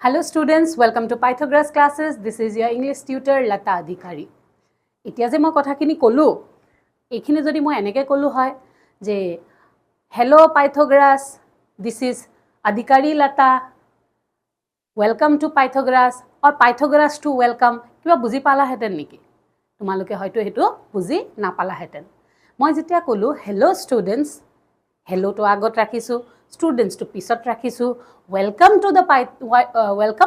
Hello students, welcome to Pythagoras classes. This is your English tutor Lata Adhikari. এতিয়া যে মই কথাখিনি কলো এইখিনি যদি মই এনেকে কলো হয় যে hello Pythagoras, this is Adhikari Lata, welcome to Pythagoras or Pythagoras to welcome, কিবা বুজি পালা হেতেন নেকি? তোমালোকে হয়তো হেতু বুজি না পালা হেতেন। মই যেতিয়া কলো hello students, hello to আগত ৰাখিছো, students to পিছত ৰাখিছো, welcome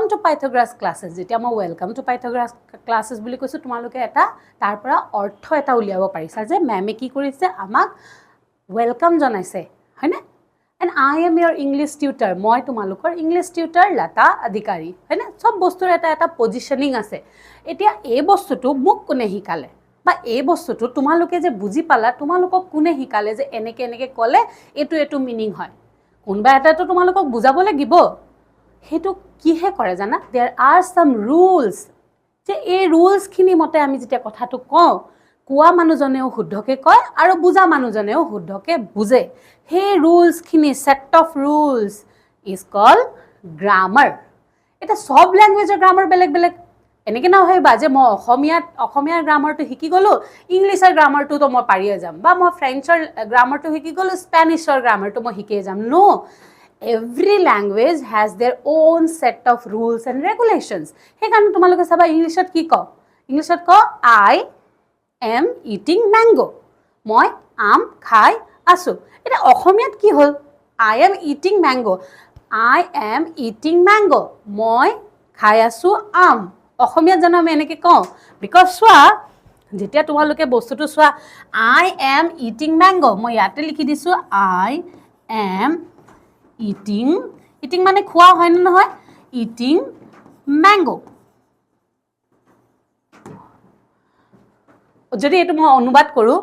to Pythagoras classes, যেতিয়া মই welcome to Pythagoras classes বুলি কৈছো তোমালোকে এটা তাৰ পৰা অৰ্থ এটা উলিয়াব পাৰিছা যে মেমে কি কৰিছে আমাক welcome জনাইছে হয়নে? And I am your English tutor, মই তোমালোকৰ English tutor Lata Adhikari হয়নে? সব বস্তুৰ এটা পজিশনিং আছে। এতিয়া এই বস্তুটো মোক কোনে শিকালে বা এই বস্তুটো তোমালোকে যে বুজি পালা তোমালোকক কোনে শিকালে যে এনেকে কলে এটো মিনিং হয় কোনবা এটাটো তোমালোকক বুজাব লাগিব হেতু কিহে কৰে জানা there are some rules যে এই rules খিনি মতে আমি যেতিয়া কথাটো কওঁ কোৱা মানুহজনেও শুদ্ধকে কয় আৰু বুজা মানুহজনেও শুদ্ধকে বুজে হে rules খিনি set of rules is called grammar এটা সব ল্যাঙ্গুৱেজৰ গ্ৰামাৰ বেলেগ এনেকে না হয় বাজে মই অসমীয়াৰ গ্ৰামাৰটো শিকি গলো ইংলিছৰ গ্ৰামাৰটো তো মই পাৰিয়ে যাম বা মই ফ্ৰেঞ্চৰ গ্ৰামাৰটো শিকি গলো স্প্যানিছৰ গ্ৰামাৰটো মই শিকিয়ে যাম নো every language has their own set of rules and regulations he কাৰণে তোমালোকে সবা ইংলিশত কি ক ইংলিশত ক I am eating mango মই আম খাই আছো এটা অসমীয়াত কি হল I am eating mango মই খাই আছো আম অসমীয়াত জানো আমি এনেকে কওঁ বিকজ সোৱা যেতিয়া তোমালোকে বস্তুটো সোৱা I am eating mango মই ইয়াতে লিখি দিছো I am eating মানে খোৱা হয় না নহয় eating mango যদি এটো মই অনুবাদ কৰো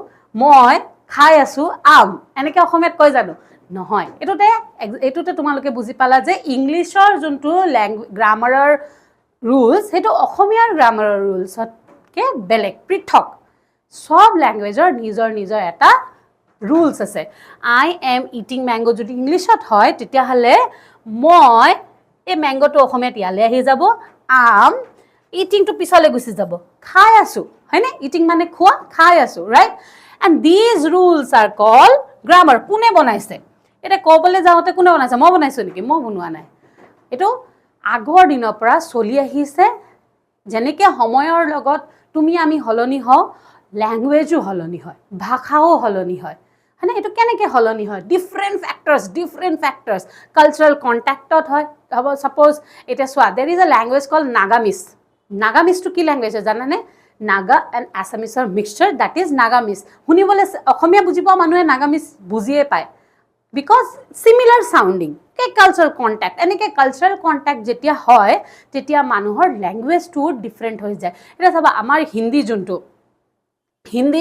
মই খাই আছো আম এনেকে অসমীয়াত কয় জানো নহয় এটোতে তোমালোকে বুজি পালা যে ইংলিশৰ যোনটো গ্ৰামাৰৰ rules হেতু অসমীয়াৰ গ্ৰামাৰৰ rulesতকে বেলেগ পৃথক সব ল্যাঙ্গুৱেজৰ নিজৰ এটা rules আছে I am eating mango যদি ইংলিশত হয় তেতিয়া হলে মই এই ম্যাঙ্গোটো অসমীয়াত ইয়ালে আহি যাব আম eating to পিছলে গুছি যাব খাই আছো হয়নে eating মানে খোৱা খাই আছো right and these rules are called grammar কোনে বনাইছে এটা কবলে যাওতে কোনে বনাইছে মই বনাইছো নেকি মই বনোৱা নাই এটো আগৰ দিনৰ পৰা চলি আহিছে যেনেকে সময়ৰ লগত তুমি আমি হলনি হ ল্যাঙ্গুৱেজও হলনি হয় ভাষাও হলনি হয় মানে এটো কেনেকে হলনি হয় different factors cultural contactত হয় suppose এটা সোৱা there is a language called Nagamis to কি language জানানে Naga and Assamese mixture that is Nagamis শুনিবলে অসমীয়া বুজি পোৱা মানুহে Nagamis বুজিয়ে পায় because similar sounding cultural contact এনেকে cultural contact যেতিয়া হয় তেতিয়া মানুহৰ language to different হৈ যায় এটা চাবা আমাৰ হিন্দী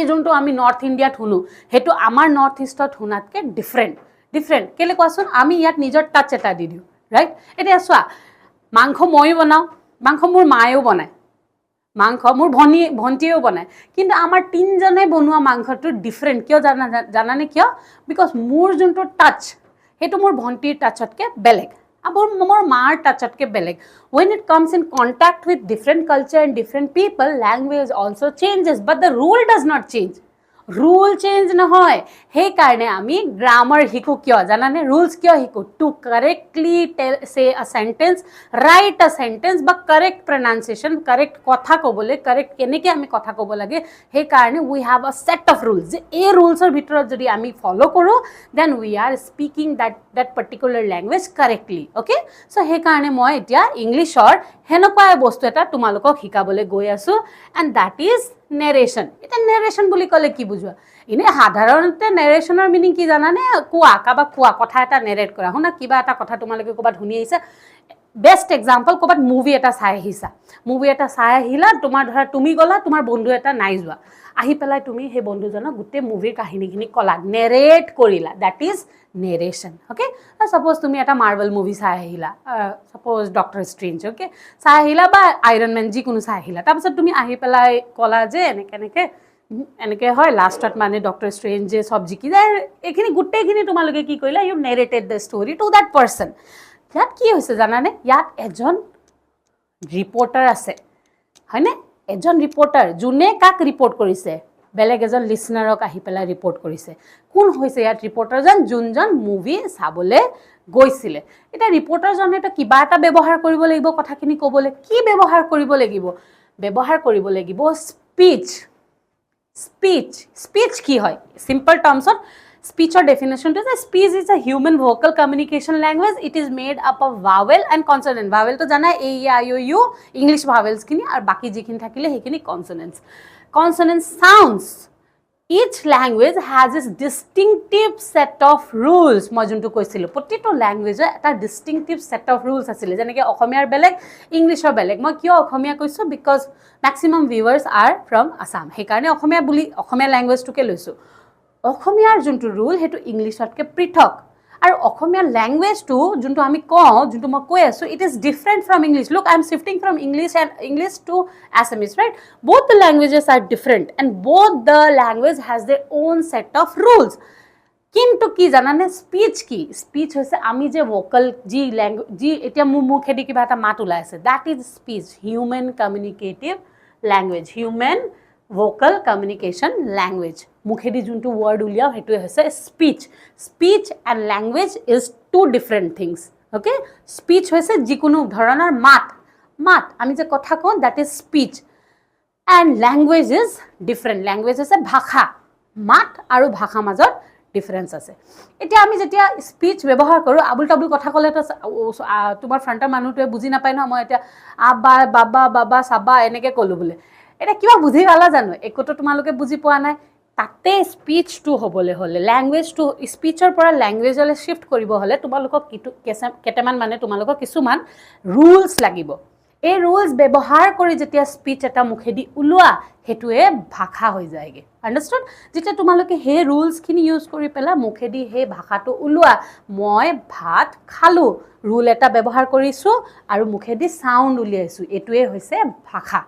যোনটো আমি নৰ্থ ইণ্ডিয়াত শুনো হেতু আমাৰ নৰ্থ ইষ্টত শুনাতকে ডিফাৰেন্ট কেলে কোৱাচোন আমি ইয়াত নিজৰ টাচ এটা দি দিও ৰাইট এতিয়া সোৱা মাংস মই বনাও মাংস মোৰ মায়েও বনায় মাংস মোৰ ভন্টিয়েও বনায় কিন্তু আমাৰ তিনজনে বনোৱা মাংসটো ডিফাৰেন্ট কিয় জানানে কিয় বিকজ মোৰ যোনটো টাচ হেতু মোৰ ভন্টিৰ টাচতকে বেলেগ আবৰ মোৰ মাৰ টাচতকে বেলেগ when it comes in contact with different culture and different people language also changes but the rule does not change rule change নহয় সেই কাৰণে আমি grammar শিকো কিয় জানানে rules কিয় শিকো to correctly say a sentence write a sentence বা correct pronunciation correct কথা কবলে correct কেনেকে আমি কথা কব লাগে সেই কাৰণে we have a set of rules যে এই rulesৰ ভিতৰত যদি আমি follow কৰো then we are speaking that particular language correctly okay so সেই কাৰণে মই এতিয়া ইংলিশৰ হেনকুৱা বস্তু এটা তোমালোকক শিকাবলে গৈ আছো and that is narration এটা narration বুলি কলে কি বুঝোৱা ইনে সাধাৰণতে narrationৰ মিনিং কি জানানে কোৱা কথা এটা narrate কৰা হনা কিবা এটা কথা তোমালোকে কবাত শুনি আহিছা বেস্ট এক্সাম্পল কবাত মুভি এটা চাই আহিলা তোমাৰ ধৰা তুমি গলা তোমাৰ বন্ধু এটা নাই যোৱা আহি পেলাই তুমি হে বন্ধুজনক গুটে মুভিৰ কাহিনীখিনি কলা narrate কৰিলা that is narration okay suppose তুমি এটা মাৰ্ভেল মুভি চাই আহিলা suppose ডক্টৰ ষ্ট্ৰেঞ্জ okay চাই আহিলা বা আইৰন ম্যান যি কোনো চাই আহিলা তাৰপিছত তুমি আহি পেলাই কলা যে এনেকে হয় লাষ্টত মানে ডক্টৰ ষ্ট্ৰেঞ্জ যে সব জিকি যায় এখিনি গুটেখিনি তোমালোকে কি কইলা you narrated the story to that person ইয়াত কি হৈছে জানানে ইয়াত এজন ৰিপৰ্টাৰ আছে হয়নে এজন ৰিপৰ্টাৰ যোনে কাক ৰিপৰ্ট কৰিছে বেলেগ এজন লিসনাৰক আহি পেলাই ৰিপৰ্ট কৰিছে কোন হৈছে ইয়াত ৰিপৰ্টাৰজন যোনজন মুভি চাবলে গৈছিলে এটা ৰিপৰ্টাৰজনে তো কিবা এটা ব্যৱহাৰ কৰিব লাগিব কথাখিনি ক'বলে কি ব্যৱহাৰ কৰিব লাগিব স্পীচ কি হয় সিম্পল টাৰ্মছত স্পীচৰ ডেফিনেশনটো যে speech is a human vocal communication language it is made up of vowel and consonant vowel তো জানা এ E I O U English ভাৱেলস খিনি আৰু বাকি যিখিনি থাকিলে সেইখিনি consonants sounds each language has its distinctive set of rules মই যোনটো কৈছিলো প্ৰতিটো ল্যাঙ্গুৱেজৰ এটা distinctive set of rules আছিল যেনেকৈ অসমীয়াৰ বেলেগ ইংলিশৰ বেলেগ মই কিয় অসমীয়া কৈছো because maximum viewers are from Assam সেইকাৰণে অসমীয়া বুলি অসমীয়া ল্যাঙ্গুৱেজটোকে লৈছো অসমীয়াৰ যোনটো ৰুল হেতু ইংলিশতকে পৃথক আৰু অসমীয়া ল্যাঙ্গুৱেজটো যোনটো আমি কওঁ যোনটো মই কৈ আছো it is different from English look I am shifting from English to Assamese right both the languages are different and both the language has their own set of rules কিন্তু কি জানানে স্পীচ হৈছে আমি যে ভোকাল জি ল্যাঙ্গুৱেজ জি এতিয়া মুখেদি কিবা এটা মাত ওলাই আছে that is speech human communicative language human vocal communication language মুখেদি যোনটো ওয়ার্ড উলিয়াও হেতু হৈছে speech and language is two different things okay speech হৈছে যিকোনো ধৰণৰ মাত আমি যে কথা কওঁ that is speech and language is different language হৈছে ভাষা মাত আৰু ভাষা মাজত ডিফাৰেন্স আছে এতিয়া আমি যেতিয়া স্পীচ ব্যৱহাৰ কৰো আবুল তাবুল কথা কলে তো তোমাৰ ফ্ৰণ্টৰ মানুহটোৱে বুজি নাপায় ন মই এতিয়া আবা বাবা সাবা এনেকে কলো বলে এটা কিবা বুজি পালা জানো একতো তোমালোকে বুজি পোৱা নাই তাতে স্পীচ টু হ'বলে হলে ল্যাঙ্গুৱেজ টু স্পীচৰ পৰা ল্যাঙ্গুৱেজলে শিফট কৰিব হলে তোমালোকক কেটেমান মানে তোমালোকক কিছুমান ৰুলস লাগিব এই ৰুলস ব্যৱহাৰ কৰি যেতিয়া স্পীচ এটা মুখেদি উলোৱা হেতুৱে ভাষা হৈ যায়গে আন্ডাৰস্টুড যেতিয়া তোমালোকে হে ৰুলস খিনি ইউজ কৰি পেলা মুখেদি হে ভাষাটো উলোৱা মই ভাত খালো ৰুল এটা ব্যৱহাৰ কৰিছো আৰু মুখেদি সাউন্ড উলিয়াইছো এটোৱে হৈছে ভাষা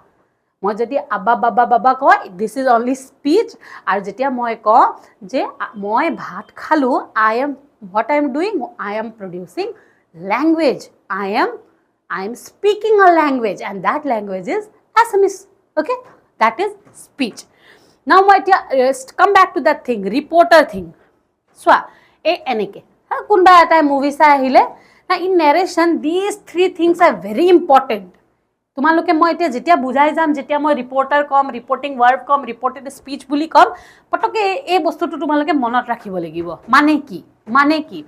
মই যদি আবা বাবা কয় দিস ইজ অনলি স্পীচ আৰু যেতিয়া মই কওঁ যে মই ভাত খালো I am what I am doing I am producing language I am speaking a language and that language is Assamese okay that is speech now come back to that thing reporter thing so eneke kunba eta movie sa ahile na in narration these three things are very important তোমালোকে মই এতিয়া যেতিয়া বুজাই যাম যেতিয়া মই reporter কম reporting verb কম reported speech বুলি কম পটকে এই বস্তুটো তোমালোকে মনত ৰাখিব লাগিব মানে কি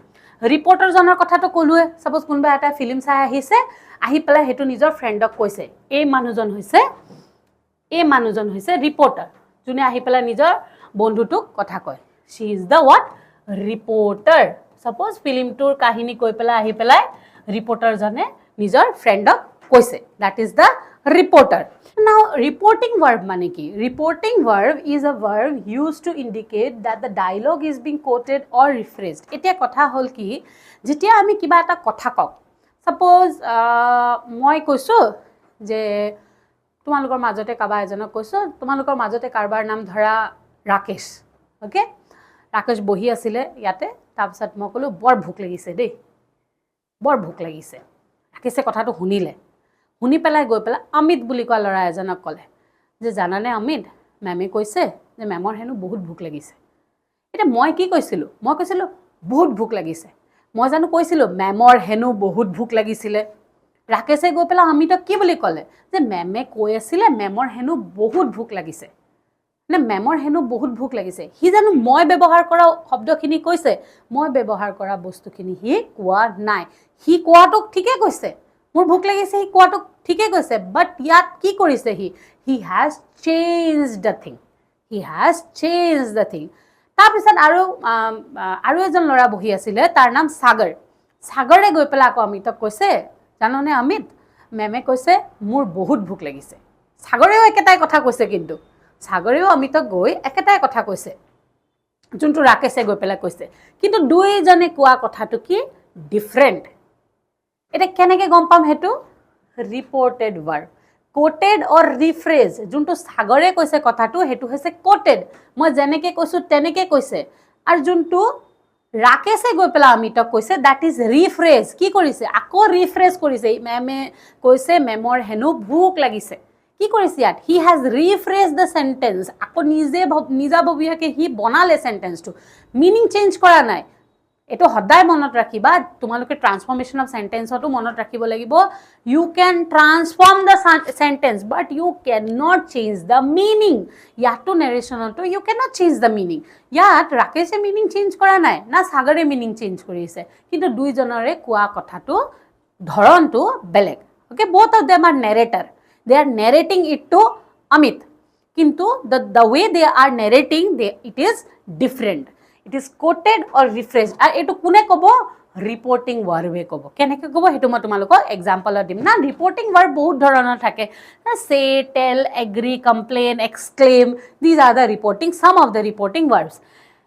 ৰিপৰ্টাৰ জনৰ কথাটো কলুৱে সাপোজ কোনবা এটা ফিল্ম চাই আহিছে আহি পেলাই হেতু নিজৰ ফ্ৰেণ্ডক কৈছে এই মানুহজন হৈছে ৰিপৰ্টাৰ যোনে আহি পেলাই নিজৰ বন্ধুটোক কথা কয় she is the what reporter suppose ফিল্মটোৰ কাহিনী কৈ পেলাই আহি পেলাই ৰিপৰ্টাৰ জনে নিজৰ ফ্ৰেণ্ডক কৈছে that is the reporter now reporting verb মানে কি reporting verb is a verb used to indicate that the dialogue is being quoted or rephrased এতিয়া কথা হল কি যেতিয়া আমি কিবা এটা কথা কওঁ suppose মই কৈছো যে তোমালোকৰ মাজতে কাবা এজনক কৈছো তোমালোকৰ মাজতে কাৰবাৰ নাম ধৰা ৰাকেশ ওকে ৰাকেশ বহি আছিল ইয়াতে তাৰপিছত মই কলো বৰ ভুক লাগিছে দেই বৰ ভুক লাগিছে ৰাকেশে কথাটো শুনি পেলাই গৈ পেলাই অমিত বুলি কোৱা লৰা এজনক কলে যে জানানে অমিত মেমে কৈছে যে মেমৰ হেনু বহুত ভুক লাগিছে এটা মই কি কৈছিলো মই কৈছিলো বহুত ভুক লাগিছে মই জানো কৈছিলো মেমৰ হেনু বহুত ভুক লাগিছিলে ৰাকেশে গৈ পেলাই অমিতক কি বুলি কলে যে মেমে কৈ আছিল মেমৰ হেনু বহুত ভুক লাগিছে না মেমৰ হেনু বহুত ভুক লাগিছে হি জানো মই ব্যৱহাৰ কৰা শব্দখিনি কৈছে মই ব্যৱহাৰ কৰা বস্তুখিনি হি কোৱা নাই হি কোৱাটোক ঠিকে কৈছে মোৰ ভুক লাগিছে হি কোৱাটোক ঠিকে কৈছে বাট ইয়াত কি কৰিছে হি has changed the thing তাৰপিছত আৰু এজন লৰা বহি আছিল তাৰ নাম সাগৰে গৈ পেলাই আকৌ অমিতক কৈছে জাননে অমিত মেমে কৈছে মোৰ বহুত ভুক লাগিছে সাগৰেও একেটাই কথা কৈছে কিন্তু সাগৰেও অমিতক গৈ একেটাই কথা কৈছে যোনটো ৰাকেশে গৈ পেলাই কৈছে কিন্তু দুইজনে কোৱা কথাটো কি ডিফাৰেন্ট এটা কেনেকে গম পাম হেতু ৰিপৰ্টেড ভাৰ্ব কোটেড অৰ ৰিফ্ৰেজ যোনটো সাগৰে কৈছে কথাটো হেতু হৈছে কোটেড মই যেনেকে কৈছো তেনেকে কৈছে আৰু যোনটো ৰাকেশে গৈ পেলাই অমিতক কৈছে দ্যাট ইজ ৰিফ্ৰেজ কি কৰিছে আকৌ ৰিফ্ৰেজ কৰিছে মেমে কৈছে মেমৰ হেনো ভোক লাগিছে কি কৰিছে ইয়াত he has refresh the sentence আকৌ নিজাববীয়াকে হি বনালে সেন্টেন্সটো মিনিং চেঞ্জ কৰা নাই এটো সদায় মনত ৰাখিবা তোমালোকে ট্ৰান্সফৰমেশন অফ সেন্টেন্সটো মনত ৰাখিব লাগিব you can transform the sentence but you can not change the meaning ইয়াতো নেৰেশনটো you can not change the meaning ইয়াত ৰাকেশে মিনিং চেঞ্জ কৰা নাই না সাগৰে মিনিং চেঞ্জ কৰিছে কিন্তু দুইজনৰে কোৱা কথাটো ধৰণটো বেলেগ okay both of them are narrator they are narrating it to Amit কিন্তু the way they are narrating it is different it is quoted or rephrased আর এটো কোনে কব রিপোর্টিং ভার্বে কব কেনেকে কব হেতু মই তোমালোক এক্সাম্পল দিম না রিপোর্টিং ভার্ব বহুত ধৰণৰ থাকে say tell agree complain exclaim these are the reporting some of the reporting verbs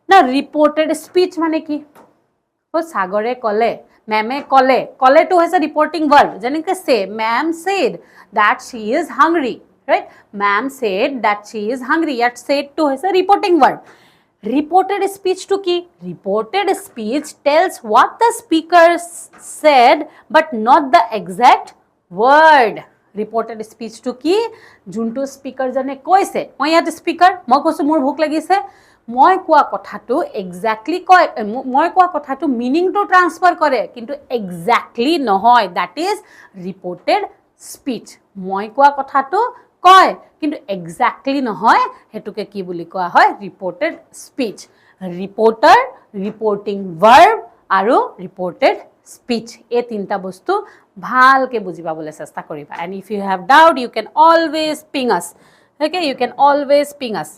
now reported speech মানে কি ও সাগৰে কলে মেমে কলে to has a reporting verb যেনেকে say ma'am said that she is hungry right ma'am said that she is hungry yet said to has a reporting verb reported speech to ki reported speech tells what the speaker said but not the exact word reported speech to ki junto speaker jane koise moi yat speaker moi kosu mur bhuk lagise মই কোৱা কথাটো exactly কয় মই কোৱা কথাটো meaning to transfer কৰে কিন্তু exactly নহয় দ্যাট ইজ ৰিপোৰ্টেড স্পিচ মই কোৱা কথাটো কয় কিন্তু এক্স্যাক্টলি নহয় হেতুকে কি বুলি কোৱা হয় ৰিপোৰ্টেড স্পিচ ৰিপোৰ্টাৰ ৰিপোৰ্টিং ভাৰ্ব আৰু ৰিপোৰ্টেড স্পিচ এই তিনটা বস্তু ভালকে বুজি পাবলৈ চেষ্টা কৰিবা and if you have doubt you can always ping us okay you can always ping us